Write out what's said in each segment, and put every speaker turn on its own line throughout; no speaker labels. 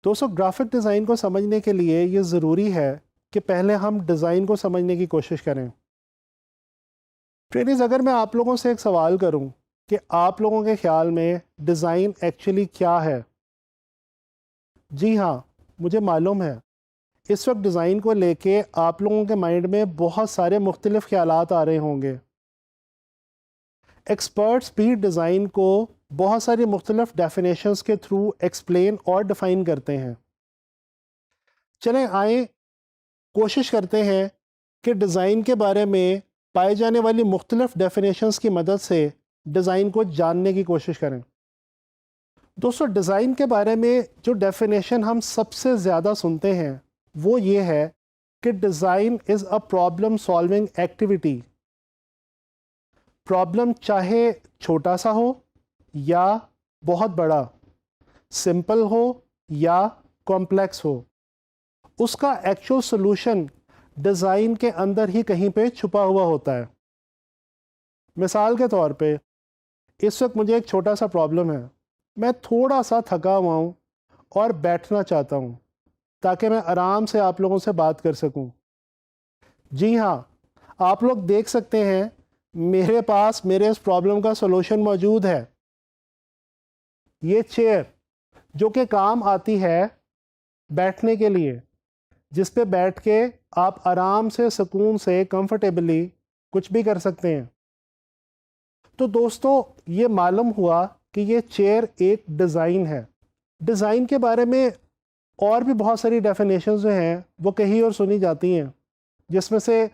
दोस्तों, graphic design को समझने के लिए ये ज़रूरी है कि पहले हम डिज़ाइन को समझने की कोशिश करें। ट्रेनिज, अगर मैं आप लोगों से एक सवाल करूं कि आप लोगों के ख्याल में डिज़ाइन एक्चुअली क्या है? जी हाँ, मुझे मालूम है इस वक्त डिज़ाइन को लेके आप लोगों के माइंड में बहुत सारे मुख्तलिफ ख्यालात आ रहे होंगे। एक्सपर्ट्स भी डिज़ाइन को बहुत सारी मुख्तलिफ डेफिनेशंस के थ्रू एक्सप्लेन और डिफ़ाइन करते हैं। चलें आए कोशिश करते हैं कि डिज़ाइन के बारे में पाए जाने वाली मुख्तलिफ डेफिनेशंस की मदद से डिज़ाइन को जानने की कोशिश करें। दोस्तों, डिज़ाइन के बारे में जो डेफिनेशन हम सबसे ज़्यादा सुनते हैं वो ये है कि design is a problem solving activity. Problem चाहे छोटा सा हो या बहुत बड़ा, सिंपल हो या कॉम्प्लेक्स हो, उसका एक्चुअल सॉल्यूशन डिज़ाइन के अंदर ही कहीं पे छुपा हुआ होता है। मिसाल के तौर पे इस वक्त मुझे एक छोटा सा प्रॉब्लम है। मैं थोड़ा सा थका हुआ हूँ और बैठना चाहता हूँ ताकि मैं आराम से आप लोगों से बात कर सकूँ। जी हाँ, आप लोग देख सकते हैं मेरे पास मेरे इस प्रॉब्लम का सॉल्यूशन मौजूद है। ये चेयर जो कि काम आती है बैठने के लिए, जिस पे बैठ के आप आराम से सुकून से कंफर्टेबली कुछ भी कर सकते हैं। तो दोस्तों, ये मालूम हुआ कि ये चेयर एक डिज़ाइन है। डिज़ाइन के बारे में और भी बहुत सारी डेफिनेशंस जो हैं वो कहीं और सुनी जाती हैं, जिसमें से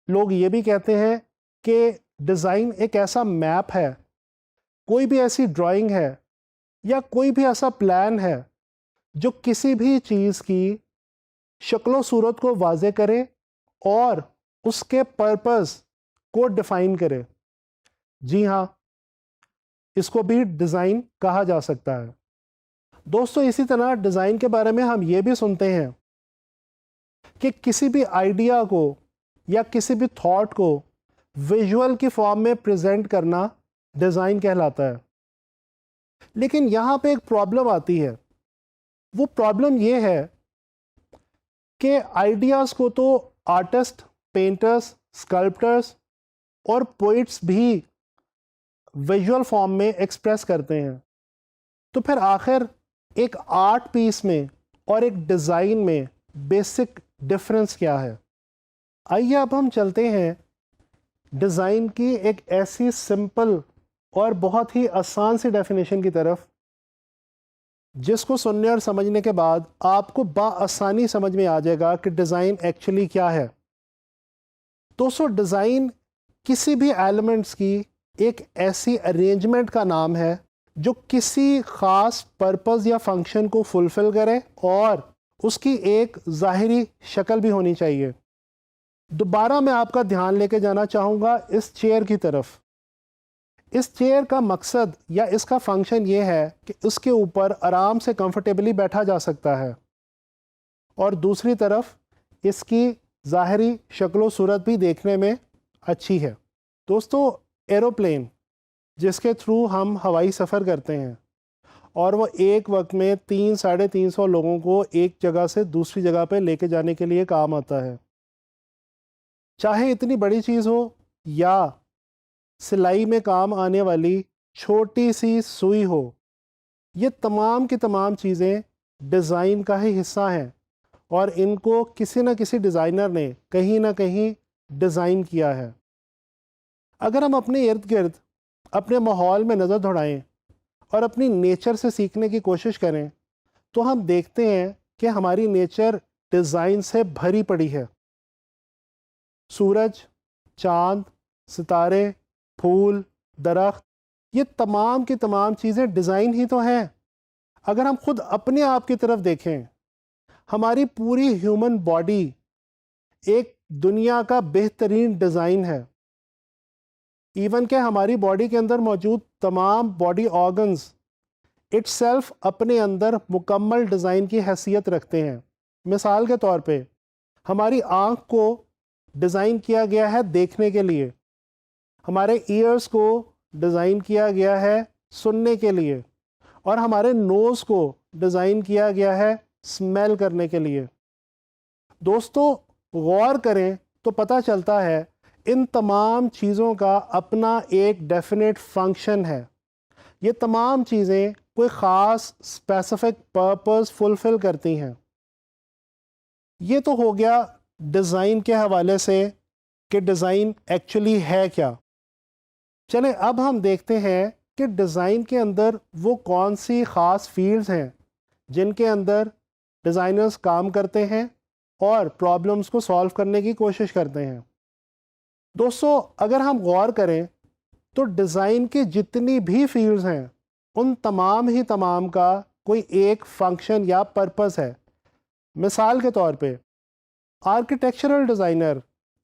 लोग ये भी कहते हैं कि डिज़ाइन एक ऐसा मैप है, कोई भी ऐसी ड्राइंग है या कोई भी ऐसा प्लान है जो किसी भी चीज़ की शक्ल सूरत को वाज़े करे और उसके पर्पस को डिफ़ाइन करे। जी हाँ, इसको भी डिज़ाइन कहा जा सकता है। दोस्तों, इसी तरह डिज़ाइन के बारे में हम ये भी सुनते हैं कि किसी भी आइडिया को या किसी भी थॉट को विजुअल की फॉर्म में प्रेजेंट करना डिज़ाइन कहलाता है। लेकिन यहाँ पे एक प्रॉब्लम आती है। वो प्रॉब्लम ये है कि आइडियाज़ को तो आर्टिस्ट, पेंटर्स, स्कल्प्टर्स और पोइट्स भी विजुअल फॉर्म में एक्सप्रेस करते हैं। तो फिर आखिर एक आर्ट पीस में और एक डिज़ाइन में बेसिक डिफरेंस क्या है? आइए अब हम चलते हैं डिज़ाइन की एक ऐसी सिंपल और बहुत ही आसान सी डेफिनेशन की तरफ, जिसको सुनने और समझने के बाद आपको बआसानी समझ में आ जाएगा कि डिज़ाइन एक्चुअली क्या है। दोस्तों, डिज़ाइन किसी भी एलिमेंट्स की एक ऐसी अरेंजमेंट का नाम है जो किसी ख़ास पर्पस या फंक्शन को फुलफ़िल करे और उसकी एक ज़ाहिरी शक्ल भी होनी चाहिए। दोबारा मैं आपका ध्यान लेके जाना चाहूँगा इस चेयर की तरफ। इस चेयर का मकसद या इसका फंक्शन ये है कि उसके ऊपर आराम से कंफर्टेबली बैठा जा सकता है और दूसरी तरफ इसकी ज़ाहिरी शक्ल सूरत भी देखने में अच्छी है। दोस्तों, एरोप्लेन जिसके थ्रू हम हवाई सफ़र करते हैं और वो एक वक्त में 300-350 लोगों को एक जगह से दूसरी जगह पे लेके जाने के लिए काम आता है। चाहे इतनी बड़ी चीज़ हो या सिलाई में काम आने वाली छोटी सी सुई हो, ये तमाम की तमाम चीज़ें डिज़ाइन का ही हिस्सा हैं और इनको किसी न किसी डिज़ाइनर ने कहीं ना कहीं डिज़ाइन किया है। अगर हम अपने इर्द गिर्द अपने माहौल में नज़र दौड़ाएं और अपनी नेचर से सीखने की कोशिश करें तो हम देखते हैं कि हमारी नेचर डिज़ाइन से भरी पड़ी है। सूरज, चाँद, सितारे, फूल, दरख्त, ये तमाम की तमाम चीज़ें डिज़ाइन ही तो हैं। अगर हम खुद अपने आप की तरफ देखें, हमारी पूरी ह्यूमन बॉडी एक दुनिया का बेहतरीन डिज़ाइन है। इवन के हमारी बॉडी के अंदर मौजूद तमाम बॉडी ऑर्गन्स इट्सेल्फ अपने अंदर मुकम्मल डिज़ाइन की हैसियत रखते हैं। मिसाल के तौर पे हमारी आँख को डिज़ाइन किया गया है देखने के लिए, हमारे ईयर्स को डिज़ाइन किया गया है सुनने के लिए और हमारे नोज़ को डिज़ाइन किया गया है स्मेल करने के लिए। दोस्तों, गौर करें तो पता चलता है इन तमाम चीज़ों का अपना एक डेफिनेट फंक्शन है। ये तमाम चीज़ें कोई ख़ास स्पेसिफिक पर्पस फुलफ़िल करती हैं। ये तो हो गया डिज़ाइन के हवाले से कि डिज़ाइन एक्चुअली है क्या। चलें अब हम देखते हैं कि डिज़ाइन के अंदर वो कौन सी ख़ास फील्ड्स हैं जिनके अंदर डिज़ाइनर्स काम करते हैं और प्रॉब्लम्स को सॉल्व करने की कोशिश करते हैं। दोस्तों, अगर हम गौर करें तो डिज़ाइन की जितनी भी फील्ड्स हैं उन तमाम ही तमाम का कोई एक फंक्शन या पर्पस है। मिसाल के तौर पे आर्किटेक्चरल डिज़ाइनर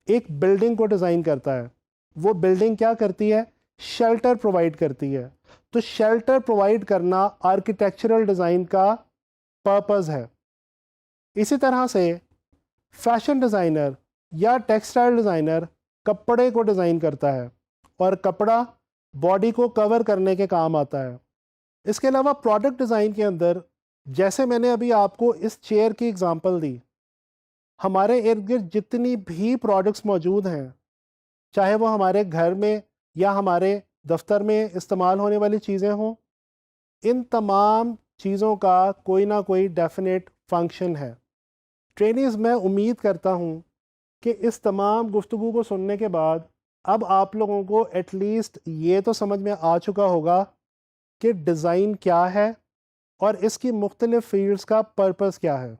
एक बिल्डिंग को डिज़ाइन करता है। वो बिल्डिंग क्या करती है? शेल्टर प्रोवाइड करती है। तो शेल्टर प्रोवाइड करना आर्किटेक्चरल डिज़ाइन का पर्पस है। इसी तरह से फैशन डिज़ाइनर या टेक्सटाइल डिज़ाइनर कपड़े को डिज़ाइन करता है और कपड़ा बॉडी को कवर करने के काम आता है। इसके अलावा प्रोडक्ट डिज़ाइन के अंदर, जैसे मैंने अभी आपको इस चेयर की एग्जांपल दी, हमारे इर्द गिर्द जितनी भी प्रोडक्ट्स मौजूद हैं, चाहे वो हमारे घर में या हमारे दफ्तर में इस्तेमाल होने वाली चीज़ें हों, इन तमाम चीज़ों का कोई ना कोई डेफिनेट फंक्शन है। ट्रेनीज़, मैं उम्मीद करता हूँ कि इस तमाम गुफ्तगू को सुनने के बाद अब आप लोगों को एटलीस्ट ये तो समझ में आ चुका होगा कि डिज़ाइन क्या है और इसकी मुख्तलिफ़ फील्ड्स का पर्पस क्या है।